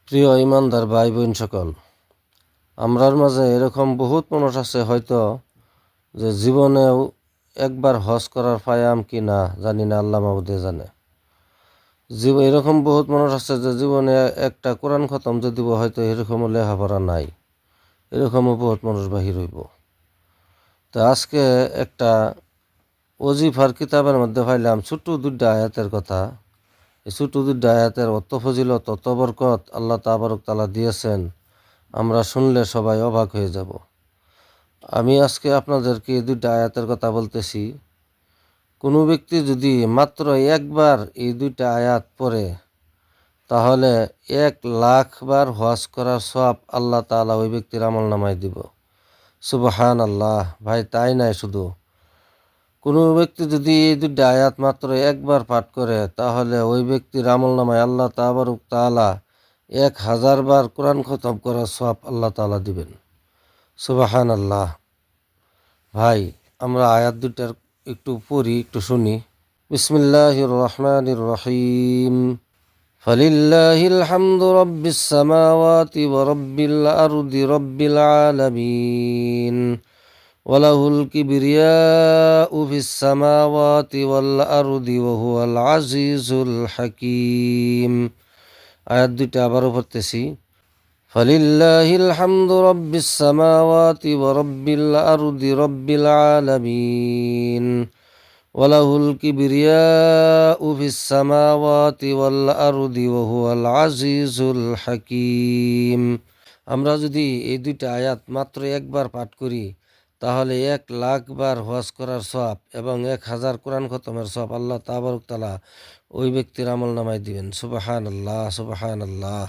প্রিয় ইমানদার ভাই বোন সকল, আমরার মাঝে এরকম বহুত মানুষ আছে হয়তো যে জীবনেও একবার হজ করার পায়াম কি না জানি না, আল্লাহ মাহবুদে জানে। এরকম বহুত মানুষ আছে যে জীবনে একটা কোরআন খতম যে দিব হয়তো এরকমও লেখাপড়া নাই, এরকমও বহুত মানুষ বাহির হইব। তো আজকে একটা ওজিফার কিতাবের মধ্যে পাইলাম ছোট্ট দুইটা আয়াতের কথা। এই ছোট্ট দুইটা আয়াতের অত ফজিলত, অত বরকত আল্লাহ তাবারক তাআলা দিয়েছেন, আমরা শুনলে সবাই অবাক হয়ে যাব। আমি আজকে আপনাদেরকে এই দুইটা আয়াতের কথা বলতেছি। কোনো ব্যক্তি যদি মাত্র একবার এই দুইটা আয়াত পড়ে তাহলে 1,00,000 বার হজ করার সওয়াব আল্লাহ তাআলা ওই ব্যক্তির আমলনামায় দিব। সুবহান আল্লাহ। ভাই তাই নাই, শুধু কোনো ব্যক্তি যদি এই দুইটা আয়াত মাত্র একবার পাঠ করে তাহলে ওই ব্যক্তির আমলনামায় আল্লাহ তাবারক তাআলা 1,000 বার কোরআন খতম করার সওয়াব আল্লাহ তাআলা দিবেন। সুবহান আল্লাহ। ভাই আমরা আয়াত দুটার একটু পড়ি, একটু শুনি। বিসমিল্লাহির রহমানির রহিম। ফালিল্লাহিল হামদু রাব্বিস সামাওয়াতি ওয়া রাব্বিল আরদি রাব্বিল আলামিন ওয়া লাহুল কিবরিয়াউ ফিস সামাওয়াতি ওয়াল আরদি ওয়া হুয়াল আজিজুল হাকীম। আয়াত দুইটা আবারও পড়তেছি। ফালিল্লাহিল হামদু রাব্বিস সামাওয়াতি ওয়া রাব্বিল আরদি রাব্বিল আলামিন ওয়া লাহুল কিবরিয়াউ ফিস সামাওয়াতি ওয়াল আরদি ওয়া হুয়াল আজিজুল হাকীম। আমরা যদি এই দুইটা আয়াত মাত্র একবার পাঠ করি তাহলে 1,00,000 বার হজ করার সওয়াব এবং 1,000 কোরআন খতমের সওয়াব আল্লাহ তাবারক তাআলা ওই ব্যক্তির আমলনামায় দিবেন। সুবহানাল্লাহ, সুবহানাল্লাহ।